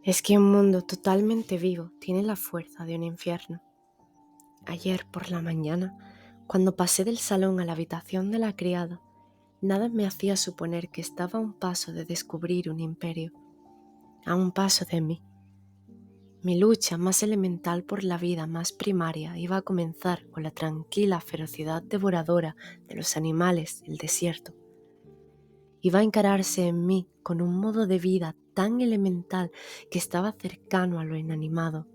Es que un mundo totalmente vivo tiene la fuerza de un infierno. Ayer por la mañana, cuando pasé del salón a la habitación de la criada, nada me hacía suponer que estaba a un paso de descubrir un imperio, a un paso de mí. Mi lucha más elemental por la vida más primaria iba a comenzar con la tranquila ferocidad devoradora de los animales del desierto. Iba a encararse en mí con un modo de vida tan elemental que estaba cercano a lo inanimado.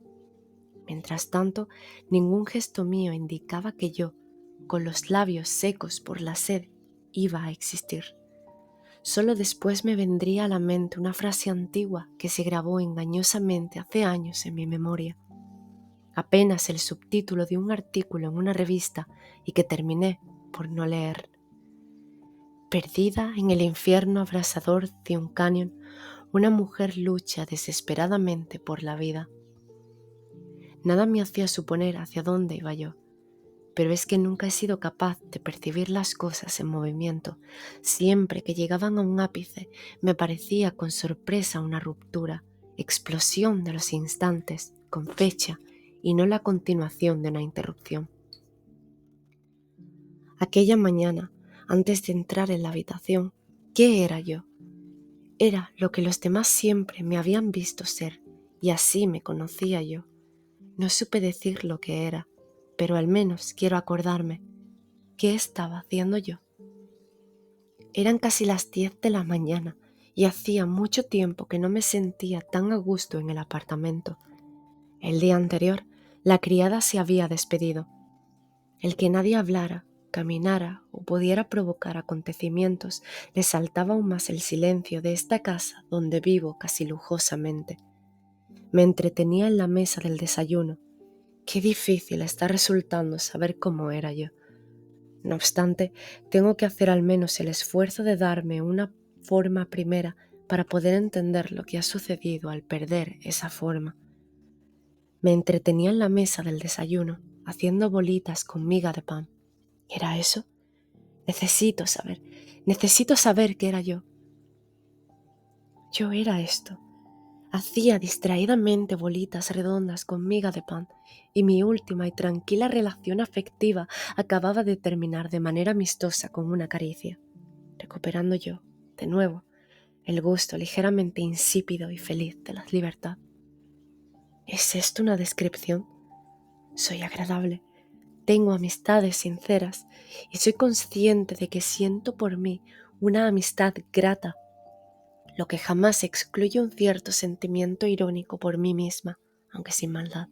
Mientras tanto, ningún gesto mío indicaba que yo, con los labios secos por la sed, iba a existir. Solo después me vendría a la mente una frase antigua que se grabó engañosamente hace años en mi memoria. Apenas el subtítulo de un artículo en una revista y que terminé por no leer. Perdida en el infierno abrasador de un cañón, una mujer lucha desesperadamente por la vida. Nada me hacía suponer hacia dónde iba yo, pero es que nunca he sido capaz de percibir las cosas en movimiento. Siempre que llegaban a un ápice, me parecía con sorpresa una ruptura, explosión de los instantes, con fecha, y no la continuación de una interrupción. Aquella mañana, antes de entrar en la habitación, ¿qué era yo? Era lo que los demás siempre me habían visto ser, y así me conocía yo. No supe decir lo que era, pero al menos quiero acordarme. ¿Qué estaba haciendo yo? Eran casi las 10 de la mañana y hacía mucho tiempo que no me sentía tan a gusto en el apartamento. El día anterior, la criada se había despedido. El que nadie hablara, caminara o pudiera provocar acontecimientos le saltaba aún más el silencio de esta casa donde vivo casi lujosamente. Me entretenía en la mesa del desayuno. Qué difícil está resultando saber cómo era yo. No obstante, tengo que hacer al menos el esfuerzo de darme una forma primera para poder entender lo que ha sucedido al perder esa forma. Me entretenía en la mesa del desayuno, haciendo bolitas con miga de pan. ¿Era eso? Necesito saber qué era yo. Yo era esto. Hacía distraídamente bolitas redondas con miga de pan y mi última y tranquila relación afectiva acababa de terminar de manera amistosa con una caricia, recuperando yo, de nuevo, el gusto ligeramente insípido y feliz de la libertad. ¿Es esto una descripción? Soy agradable, tengo amistades sinceras y soy consciente de que siento por mí una amistad grata, lo que jamás excluye un cierto sentimiento irónico por mí misma, aunque sin maldad.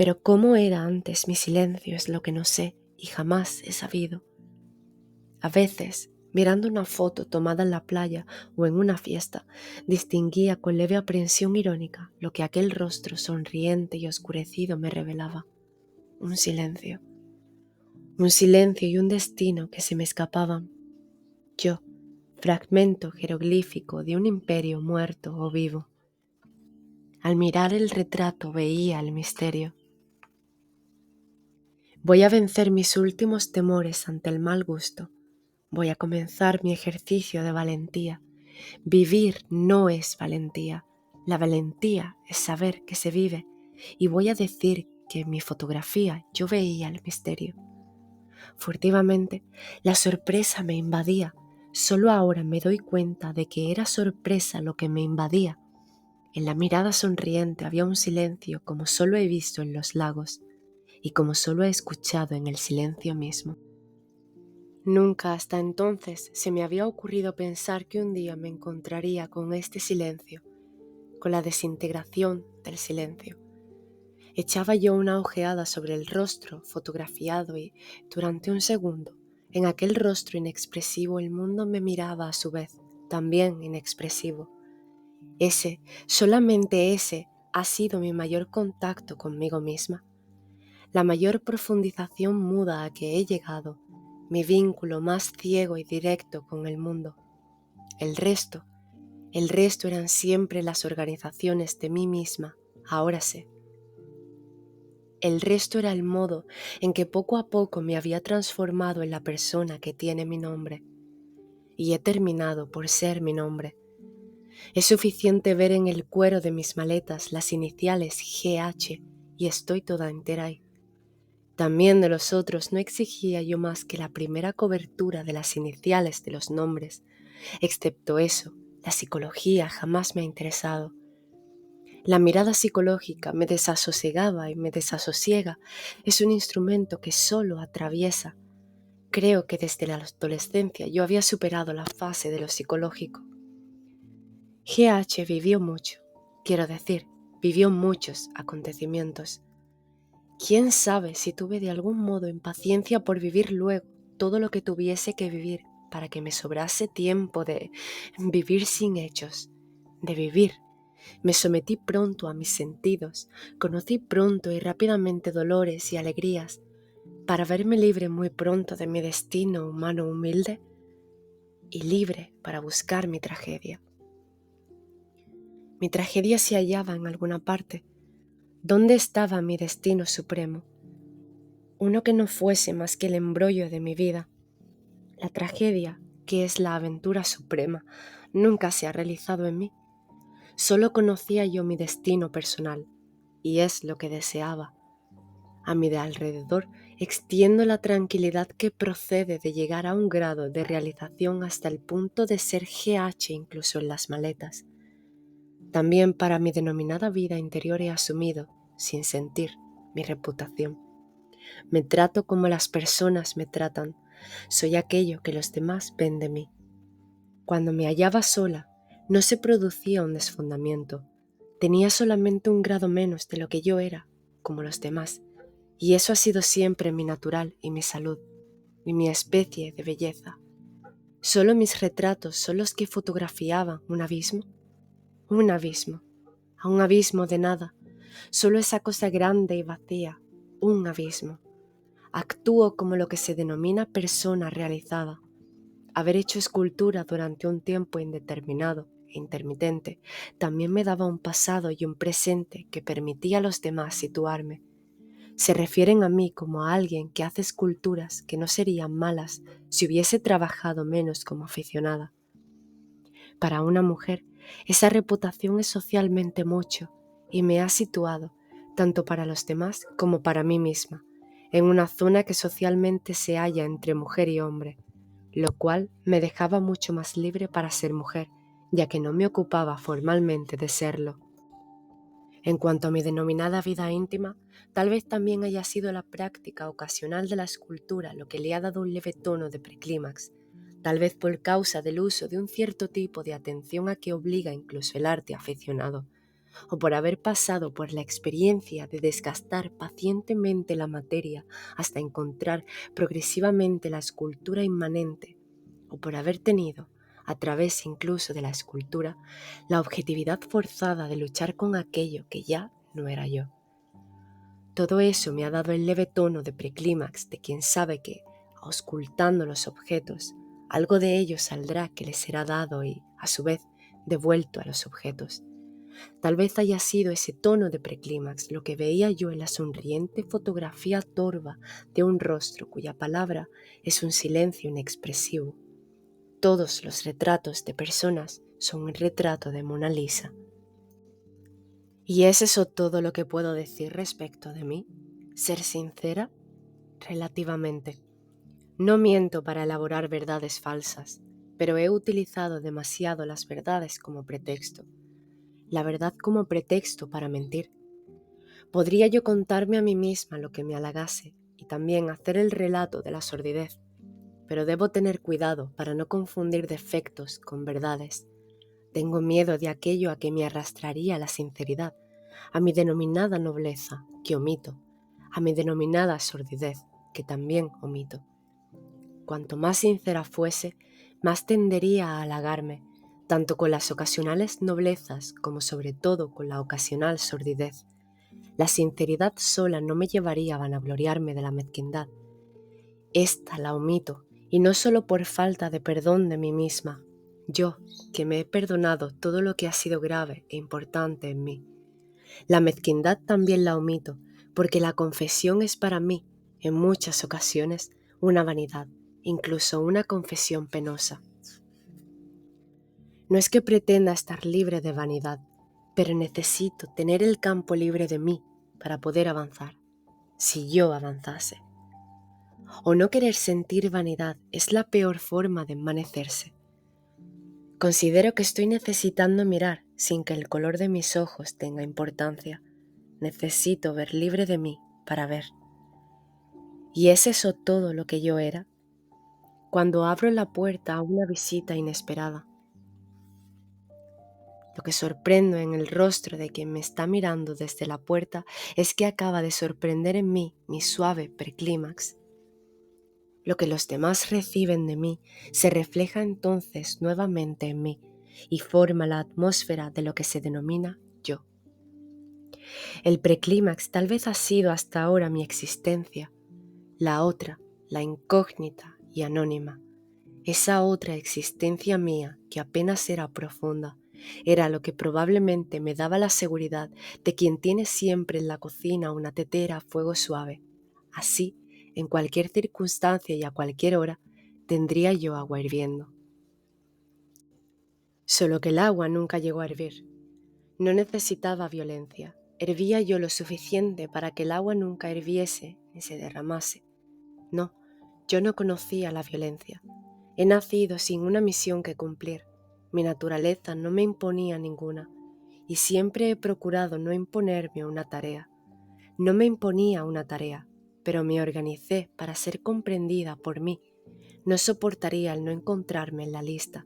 Pero cómo era antes mi silencio es lo que no sé y jamás he sabido. A veces, mirando una foto tomada en la playa o en una fiesta, distinguía con leve aprensión irónica lo que aquel rostro sonriente y oscurecido me revelaba. Un silencio y un destino que se me escapaban. Yo, fragmento jeroglífico de un imperio muerto o vivo. Al mirar el retrato veía el misterio. Voy a vencer mis últimos temores ante el mal gusto. Voy a comenzar mi ejercicio de valentía. Vivir no es valentía. La valentía es saber que se vive. Y voy a decir que en mi fotografía yo veía el misterio. Furtivamente, la sorpresa me invadía. Solo ahora me doy cuenta de que era sorpresa lo que me invadía. En la mirada sonriente había un silencio como solo he visto en los lagos y como solo he escuchado en el silencio mismo. Nunca hasta entonces se me había ocurrido pensar que un día me encontraría con este silencio, con la desintegración del silencio. Echaba yo una ojeada sobre el rostro fotografiado y, durante un segundo, en aquel rostro inexpresivo el mundo me miraba a su vez, también inexpresivo. Ese, solamente ese, ha sido mi mayor contacto conmigo misma, la mayor profundización muda a que he llegado, mi vínculo más ciego y directo con el mundo. El resto eran siempre las organizaciones de mí misma, ahora sé. El resto era el modo en que poco a poco me había transformado en la persona que tiene mi nombre. Y he terminado por ser mi nombre. Es suficiente ver en el cuero de mis maletas las iniciales GH y estoy toda entera ahí. También de los otros no exigía yo más que la primera cobertura de las iniciales de los nombres. Excepto eso, la psicología jamás me ha interesado. La mirada psicológica me desasosegaba y me desasosiega. Es un instrumento que solo atraviesa. Creo que desde la adolescencia yo había superado la fase de lo psicológico. GH vivió mucho, quiero decir, vivió muchos acontecimientos. ¿Quién sabe si tuve de algún modo impaciencia por vivir luego todo lo que tuviese que vivir para que me sobrase tiempo de vivir sin hechos, de vivir? Me sometí pronto a mis sentidos, conocí pronto y rápidamente dolores y alegrías, para verme libre muy pronto de mi destino humano humilde y libre para buscar mi tragedia. Mi tragedia se hallaba en alguna parte. ¿Dónde estaba mi destino supremo? Uno que no fuese más que el embrollo de mi vida. La tragedia, que es la aventura suprema, nunca se ha realizado en mí. Solo conocía yo mi destino personal, y es lo que deseaba. A mi de alrededor extiendo la tranquilidad que procede de llegar a un grado de realización hasta el punto de ser GH incluso en las maletas. También para mi denominada vida interior he asumido, sin sentir, mi reputación. Me trato como las personas me tratan. Soy aquello que los demás ven de mí. Cuando me hallaba sola, no se producía un desfondamiento. Tenía solamente un grado menos de lo que yo era, como los demás. Y eso ha sido siempre mi natural y mi salud, y mi especie de belleza. Solo mis retratos son los que fotografiaban un abismo, a un abismo de nada, solo esa cosa grande y vacía, un abismo. Actúo como lo que se denomina persona realizada. Haber hecho escultura durante un tiempo indeterminado e intermitente también me daba un pasado y un presente que permitía a los demás situarme. Se refieren a mí como a alguien que hace esculturas que no serían malas si hubiese trabajado menos como aficionada. Para una mujer, esa reputación es socialmente mucho y me ha situado, tanto para los demás como para mí misma, en una zona que socialmente se halla entre mujer y hombre, lo cual me dejaba mucho más libre para ser mujer, ya que no me ocupaba formalmente de serlo. En cuanto a mi denominada vida íntima, tal vez también haya sido la práctica ocasional de la escultura lo que le ha dado un leve tono de preclímax, tal vez por causa del uso de un cierto tipo de atención a que obliga incluso el arte aficionado, o por haber pasado por la experiencia de desgastar pacientemente la materia hasta encontrar progresivamente la escultura inmanente, o por haber tenido, a través incluso de la escultura, la objetividad forzada de luchar con aquello que ya no era yo. Todo eso me ha dado el leve tono de preclímax de quien sabe que, auscultando los objetos, algo de ello saldrá que le será dado y, a su vez, devuelto a los objetos. Tal vez haya sido ese tono de preclímax lo que veía yo en la sonriente fotografía torva de un rostro cuya palabra es un silencio inexpresivo. Todos los retratos de personas son un retrato de Mona Lisa. ¿Y es eso todo lo que puedo decir respecto de mí? ¿Ser sincera? Relativamente. No miento para elaborar verdades falsas, pero he utilizado demasiado las verdades como pretexto. La verdad como pretexto para mentir. Podría yo contarme a mí misma lo que me halagase y también hacer el relato de la sordidez, pero debo tener cuidado para no confundir defectos con verdades. Tengo miedo de aquello a que me arrastraría la sinceridad, a mi denominada nobleza, que omito, a mi denominada sordidez, que también omito. Cuanto más sincera fuese, más tendería a halagarme, tanto con las ocasionales noblezas como sobre todo con la ocasional sordidez. La sinceridad sola no me llevaría a vanagloriarme de la mezquindad. Esta la omito, y no solo por falta de perdón de mí misma, yo, que me he perdonado todo lo que ha sido grave e importante en mí. La mezquindad también la omito, porque la confesión es para mí, en muchas ocasiones, una vanidad, incluso una confesión penosa. No es que pretenda estar libre de vanidad, pero necesito tener el campo libre de mí para poder avanzar, si yo avanzase. O no querer sentir vanidad es la peor forma de envanecerse. Considero que estoy necesitando mirar sin que el color de mis ojos tenga importancia. Necesito ver libre de mí para ver. ¿Y es eso todo lo que yo era? Cuando abro la puerta a una visita inesperada, lo que sorprendo en el rostro de quien me está mirando desde la puerta es que acaba de sorprender en mí mi suave preclímax. Lo que los demás reciben de mí se refleja entonces nuevamente en mí y forma la atmósfera de lo que se denomina yo. El preclímax tal vez ha sido hasta ahora mi existencia, la otra, la incógnita y anónima. Esa otra existencia mía que apenas era profunda, era lo que probablemente me daba la seguridad de quien tiene siempre en la cocina una tetera a fuego suave. Así, en cualquier circunstancia y a cualquier hora, tendría yo agua hirviendo. Solo que el agua nunca llegó a hervir. No necesitaba violencia. Hervía yo lo suficiente para que el agua nunca hirviese ni se derramase. No, yo no conocía la violencia. He nacido sin una misión que cumplir. Mi naturaleza no me imponía ninguna, y siempre he procurado no imponerme una tarea. No me imponía una tarea, pero me organicé para ser comprendida por mí. No soportaría el no encontrarme en la lista.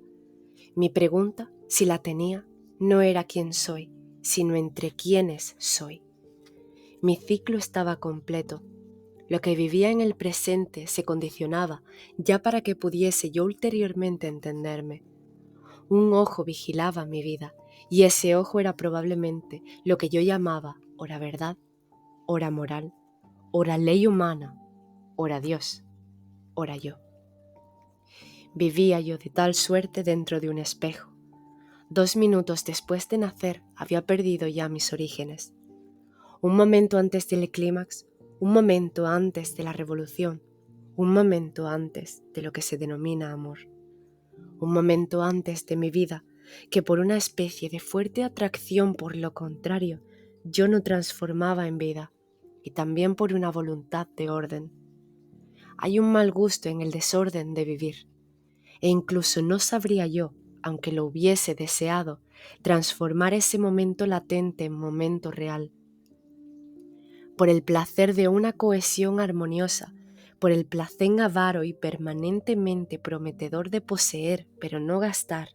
Mi pregunta, si la tenía, no era quién soy, sino entre quiénes soy. Mi ciclo estaba completo. Lo que vivía en el presente se condicionaba ya para que pudiese yo ulteriormente entenderme. Un ojo vigilaba mi vida, y ese ojo era probablemente lo que yo llamaba ora verdad, ora moral, ora ley humana, ora Dios, ora yo. Vivía yo de tal suerte dentro de un espejo. 2 minutos después de nacer había perdido ya mis orígenes. Un momento antes del clímax, un momento antes de la revolución, un momento antes de lo que se denomina amor. Un momento antes de mi vida que por una especie de fuerte atracción por lo contrario, yo no transformaba en vida, y también por una voluntad de orden. Hay un mal gusto en el desorden de vivir, e incluso no sabría yo, aunque lo hubiese deseado, transformar ese momento latente en momento real. Por el placer de una cohesión armoniosa, por el placer avaro y permanentemente prometedor de poseer pero no gastar,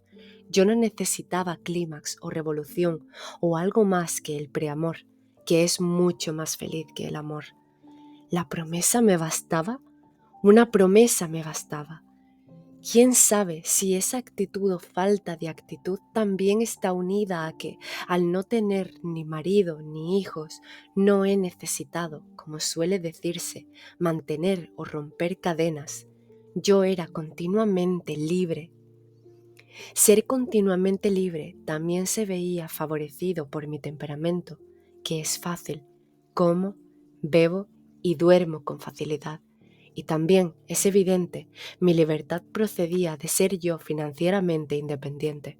yo no necesitaba clímax o revolución o algo más que el preamor, que es mucho más feliz que el amor. ¿La promesa me bastaba? Una promesa me bastaba. ¿Quién sabe si esa actitud o falta de actitud también está unida a que, al no tener ni marido ni hijos, no he necesitado, como suele decirse, mantener o romper cadenas? Yo era continuamente libre. Ser continuamente libre también se veía favorecido por mi temperamento, que es fácil. Como, bebo y duermo con facilidad. Y también, es evidente, mi libertad procedía de ser yo financieramente independiente.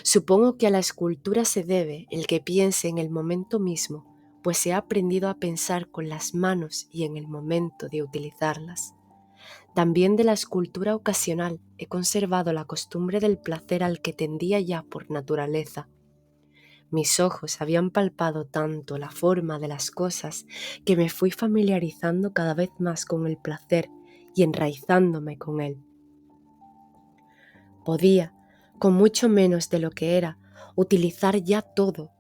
Supongo que a la escultura se debe el que piense en el momento mismo, pues he aprendido a pensar con las manos y en el momento de utilizarlas. También de la escultura ocasional he conservado la costumbre del placer al que tendía ya por naturaleza. Mis ojos habían palpado tanto la forma de las cosas que me fui familiarizando cada vez más con el placer y enraizándome con él. Podía, con mucho menos de lo que era, utilizar ya todo,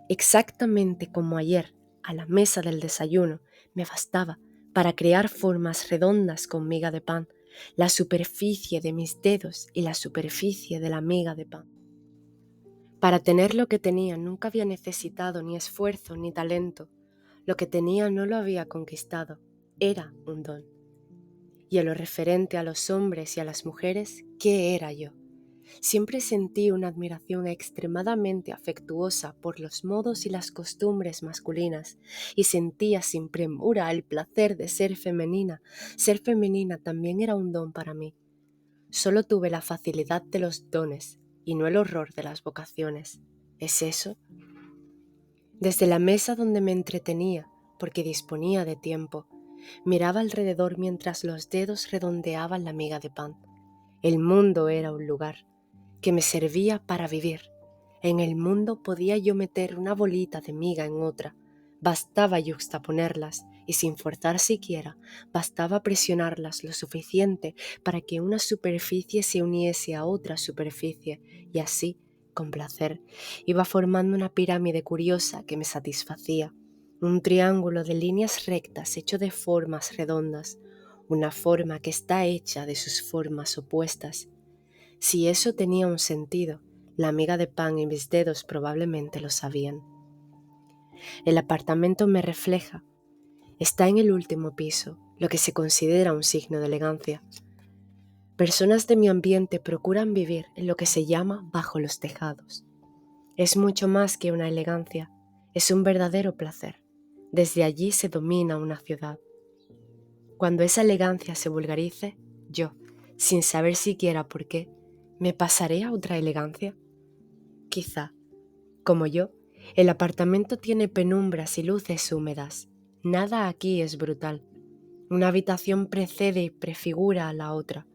exactamente como ayer, a la mesa del desayuno, me bastaba para crear formas redondas con miga de pan, la superficie de mis dedos y la superficie de la miga de pan. Para tener lo que tenía nunca había necesitado ni esfuerzo ni talento. Lo que tenía no lo había conquistado, era un don. Y en lo referente a los hombres y a las mujeres, ¿qué era yo? Siempre sentí una admiración extremadamente afectuosa por los modos y las costumbres masculinas y sentía sin premura el placer de ser femenina. Ser femenina también era un don para mí. Solo tuve la facilidad de los dones y no el horror de las vocaciones. ¿Es eso? Desde la mesa donde me entretenía, porque disponía de tiempo, miraba alrededor mientras los dedos redondeaban la miga de pan. El mundo era un lugar que me servía para vivir. En el mundo podía yo meter una bolita de miga en otra. Bastaba yuxtaponerlas y sin forzar siquiera, bastaba presionarlas lo suficiente para que una superficie se uniese a otra superficie y así, con placer, iba formando una pirámide curiosa que me satisfacía. Un triángulo de líneas rectas hecho de formas redondas, una forma que está hecha de sus formas opuestas. Si eso tenía un sentido, la miga de pan y mis dedos probablemente lo sabían. El apartamento me refleja. Está en el último piso, lo que se considera un signo de elegancia. Personas de mi ambiente procuran vivir en lo que se llama bajo los tejados. Es mucho más que una elegancia, es un verdadero placer. Desde allí se domina una ciudad. Cuando esa elegancia se vulgarice, yo, sin saber siquiera por qué, ¿me pasaré a otra elegancia? Quizá, como yo, el apartamento tiene penumbras y luces húmedas. Nada aquí es brutal. Una habitación precede y prefigura a la otra.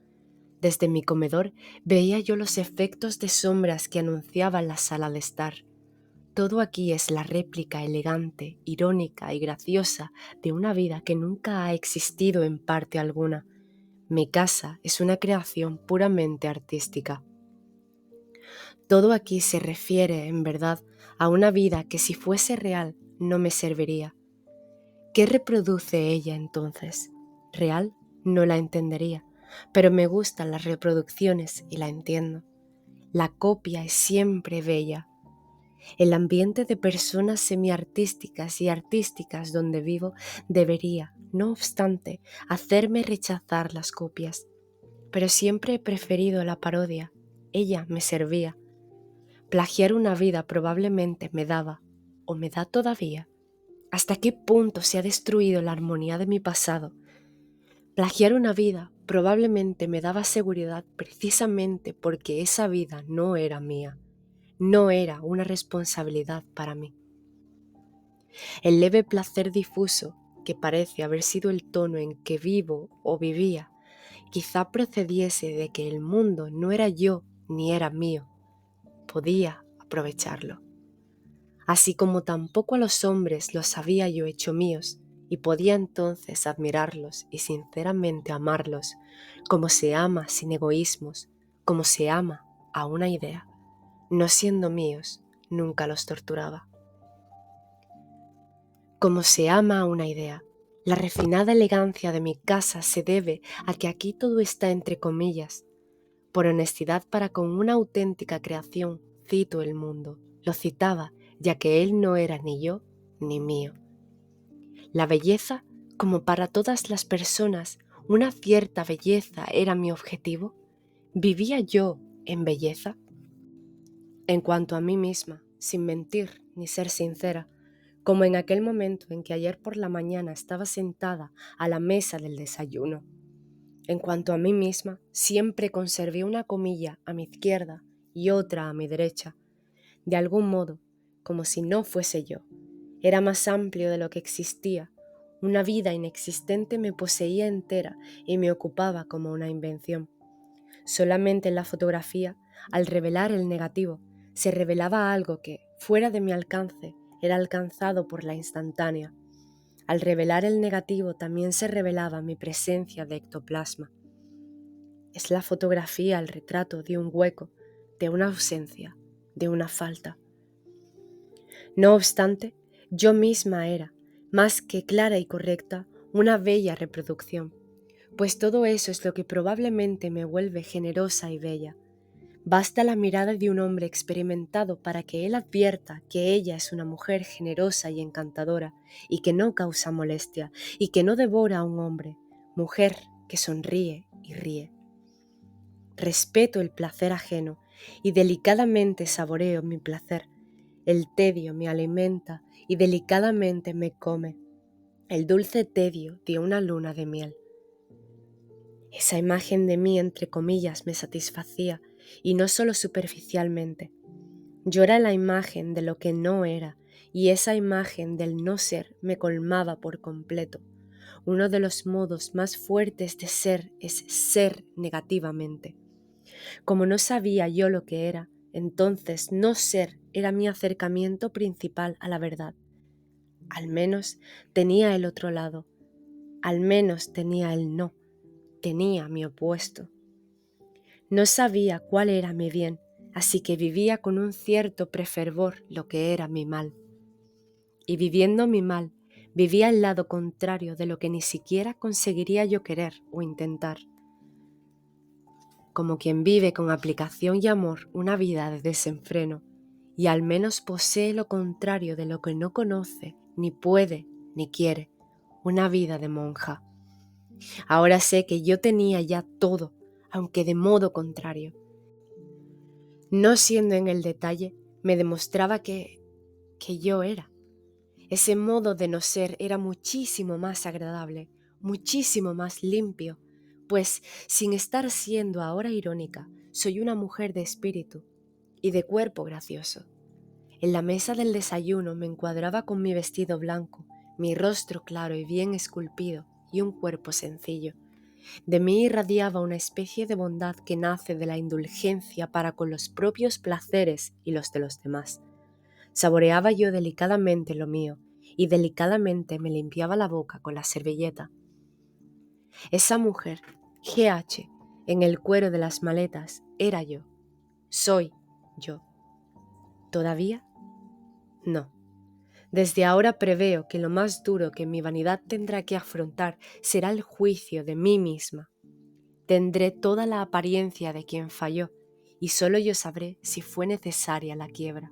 Desde mi comedor veía yo los efectos de sombras que anunciaban la sala de estar. Todo aquí es la réplica elegante, irónica y graciosa de una vida que nunca ha existido en parte alguna. Mi casa es una creación puramente artística. Todo aquí se refiere, en verdad, a una vida que si fuese real no me serviría. ¿Qué reproduce ella entonces? Real no la entendería, pero me gustan las reproducciones y la entiendo. La copia es siempre bella. El ambiente de personas semiartísticas y artísticas donde vivo debería, no obstante, hacerme rechazar las copias. Pero siempre he preferido la parodia. Ella me servía. Plagiar una vida probablemente me daba, o me da todavía. ¿Hasta qué punto se ha destruido la armonía de mi pasado? Plagiar una vida probablemente me daba seguridad precisamente porque esa vida no era mía, no era una responsabilidad para mí. El leve placer difuso, que parece haber sido el tono en que vivo o vivía, quizá procediese de que el mundo no era yo ni era mío. Podía aprovecharlo. Así como tampoco a los hombres los había yo hecho míos, y podía entonces admirarlos y sinceramente amarlos, como se ama sin egoísmos, como se ama a una idea. No siendo míos, nunca los torturaba. Como se ama a una idea. La refinada elegancia de mi casa se debe a que aquí todo está entre comillas. Por honestidad para con una auténtica creación cito el mundo. Lo citaba, ya que él no era ni yo ni mío. La belleza, como para todas las personas, una cierta belleza era mi objetivo. ¿Vivía yo en belleza? En cuanto a mí misma, sin mentir ni ser sincera, como en aquel momento en que ayer por la mañana estaba sentada a la mesa del desayuno. En cuanto a mí misma, siempre conservé una comilla a mi izquierda y otra a mi derecha. De algún modo, como si no fuese yo. Era más amplio de lo que existía. Una vida inexistente me poseía entera y me ocupaba como una invención. Solamente en la fotografía, al revelar el negativo, se revelaba algo que, fuera de mi alcance, era alcanzado por la instantánea. Al revelar el negativo también se revelaba mi presencia de ectoplasma. Es la fotografía el retrato de un hueco, de una ausencia, de una falta. No obstante, yo misma era, más que clara y correcta, una bella reproducción, pues todo eso es lo que probablemente me vuelve generosa y bella. Basta la mirada de un hombre experimentado para que él advierta que ella es una mujer generosa y encantadora, y que no causa molestia, y que no devora a un hombre, mujer que sonríe y ríe. Respeto el placer ajeno, y delicadamente saboreo mi placer. El tedio me alimenta y delicadamente me come, el dulce tedio de una luna de miel. Esa imagen de mí, entre comillas, me satisfacía, y no solo superficialmente. Yo era la imagen de lo que no era, y esa imagen del no ser me colmaba por completo. Uno de los modos más fuertes de ser es ser negativamente. Como no sabía yo lo que era, entonces no ser era mi acercamiento principal a la verdad. Al menos tenía el otro lado, al menos tenía el no, tenía mi opuesto. No sabía cuál era mi bien, así que vivía con un cierto prefervor lo que era mi mal. Y viviendo mi mal, vivía el lado contrario de lo que ni siquiera conseguiría yo querer o intentar. Como quien vive con aplicación y amor una vida de desenfreno, y al menos posee lo contrario de lo que no conoce, ni puede, ni quiere, una vida de monja. Ahora sé que yo tenía ya todo, aunque de modo contrario. No siendo en el detalle, me demostraba que yo era. Ese modo de no ser era muchísimo más agradable, muchísimo más limpio, pues sin estar siendo ahora irónica, soy una mujer de espíritu y de cuerpo gracioso. En la mesa del desayuno me encuadraba con mi vestido blanco, mi rostro claro y bien esculpido y un cuerpo sencillo. De mí irradiaba una especie de bondad que nace de la indulgencia para con los propios placeres y los de los demás. Saboreaba yo delicadamente lo mío y delicadamente me limpiaba la boca con la servilleta. Esa mujer, GH, en el cuero de las maletas, era yo. Soy yo. ¿Todavía? No. Desde ahora preveo que lo más duro que mi vanidad tendrá que afrontar será el juicio de mí misma. Tendré toda la apariencia de quien falló y solo yo sabré si fue necesaria la quiebra.